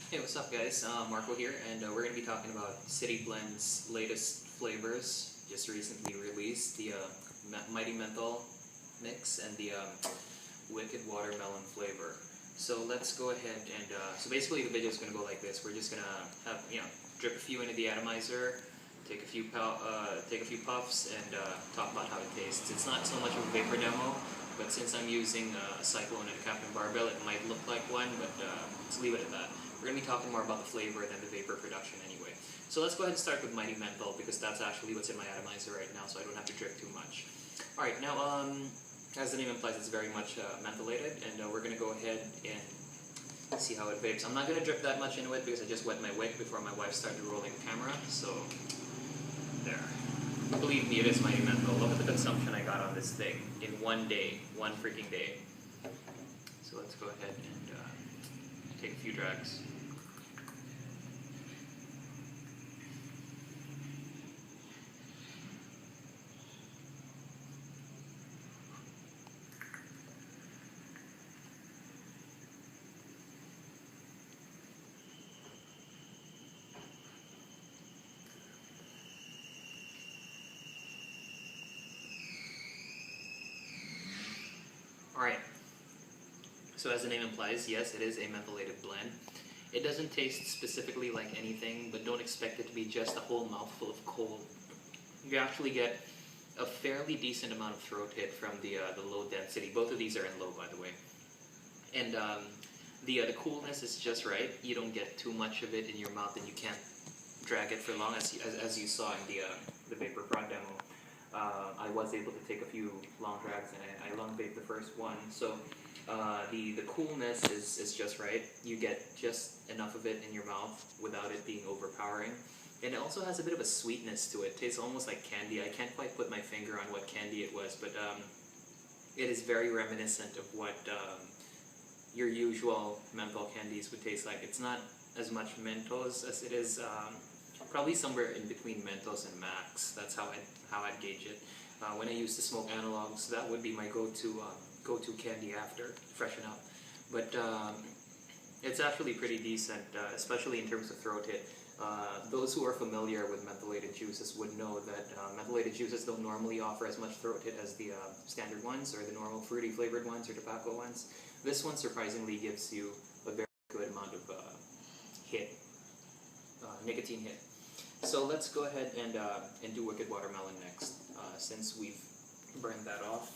Hey, what's up guys? Marco here, and we're going to be talking about City Blend's latest flavors, just recently released, the Mighty Menthol mix and the Wicked Watermelon flavor. So let's go ahead and, so basically the video is going to go like this. We're just going to have, drip a few into the atomizer, take a few puffs, and talk about how it tastes. It's not so much of a vapor demo, but since I'm using a Cyclone and a Captain Barbell, it might look like one, but let's leave it at that. We're going to be talking more about the flavor than the vapor production anyway. So let's go ahead and start with Mighty Menthol, because that's actually what's in my atomizer right now, so I don't have to drip too much. Alright, now, as the name implies, it's very much mentholated, and we're going to go ahead and see how it vapes. I'm not going to drip that much into it, because I just wet my wick before my wife started rolling the camera, so there. Believe me, it is Mighty Menthol. Look at the consumption I got on this thing in one day, one freaking day. So let's go ahead and take a few drags. Alright, so as the name implies, yes, it is a mentholated blend. It doesn't taste specifically like anything, but don't expect it to be just a whole mouthful of cold. You actually get a fairly decent amount of throat hit from the low density. Both of these are in low, by the way. And the coolness is just right. You don't get too much of it in your mouth, and you can't drag it for long, as you saw in the Vapor Prod demo. I was able to take a few long drags, and I long vaped the first one. So the coolness is just right. You get just enough of it in your mouth without it being overpowering. And it also has a bit of a sweetness to it. It tastes almost like candy. I can't quite put my finger on what candy it was, but it is very reminiscent of what your usual menthol candies would taste like. It's not as much Mentos as it is probably somewhere in between Mentos and Max. That's how I'd gauge it. When I used to smoke analogs, that would be my go-to candy after freshen up. But it's actually pretty decent, especially in terms of throat hit. Those who are familiar with mentholated juices would know that mentholated juices don't normally offer as much throat hit as the standard ones, or the normal fruity flavored ones, or tobacco ones. This one surprisingly gives you a very good amount of hit, nicotine hit. So let's go ahead and do Wicked Watermelon next. Since we've burned that off,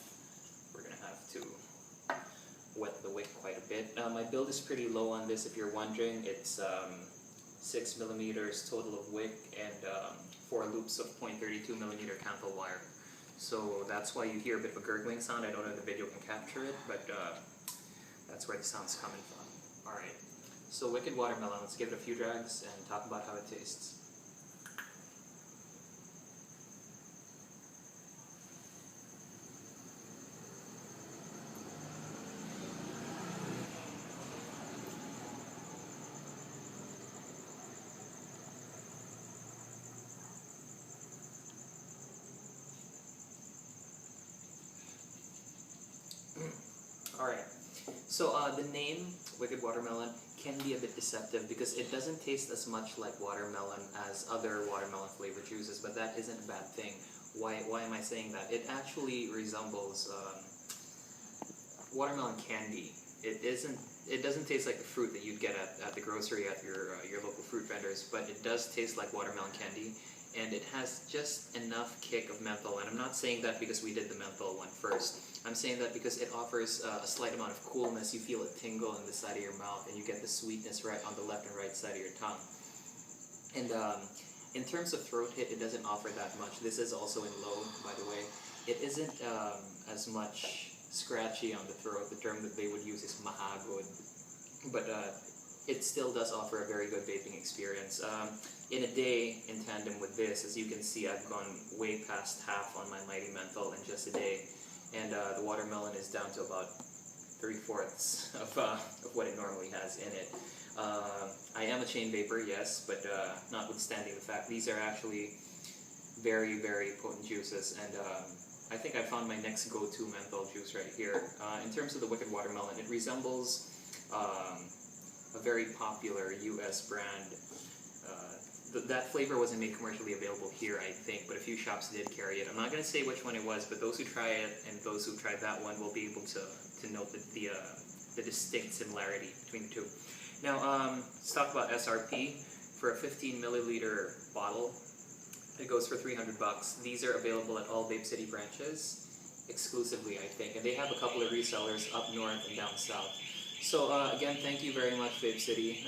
we're going to have to wet the wick quite a bit. My build is pretty low on this, if you're wondering. It's 6 millimeters total of wick and 4 loops of 0.32 millimeter Menthol wire. So that's why you hear a bit of a gurgling sound. I don't know if the video can capture it, but that's where the sound's coming from. Alright, so Wicked Watermelon, let's give it a few drags and talk about how it tastes. Alright, so the name Wicked Watermelon can be a bit deceptive because it doesn't taste as much like watermelon as other watermelon flavored juices, but that isn't a bad thing. Why am I saying that? It actually resembles watermelon candy. It doesn't taste like the fruit that you'd get at the grocery at your local fruit vendors, but it does taste like watermelon candy. And it has just enough kick of menthol, and I'm not saying that because we did the menthol one first. I'm saying that because it offers a slight amount of coolness. You feel it tingle in the side of your mouth, and you get the sweetness right on the left and right side of your tongue. And in terms of throat hit, it doesn't offer that much. This is also in low, by the way. It isn't as much scratchy on the throat. The term that they would use is mahagod. But it still does offer a very good vaping experience. In a day, in tandem with this, as you can see, I've gone way past half on my Mighty Menthol in just a day, and the watermelon is down to about 3/4 of what it normally has in it. I am a chain vapor, yes, but notwithstanding the fact, these are actually very, very potent juices, and I think I found my next go-to menthol juice right here. In terms of the Wicked Watermelon, it resembles a very popular US brand. That flavor wasn't made commercially available here, I think, but a few shops did carry it. I'm not going to say which one it was, but those who try it and those who tried that one will be able to note the distinct similarity between the two. Now, let's talk about SRP. For a 15 milliliter bottle, it goes for $300. These are available at all Vape City branches, exclusively, I think, and they have a couple of resellers up north and down south. So again, thank you very much, Vape City.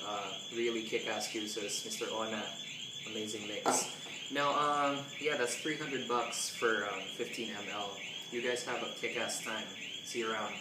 Really kick-ass juices, Mr. Ona. Amazing mix. Now, yeah, that's $300 for 15 ml. You guys have a kick-ass time. See you around.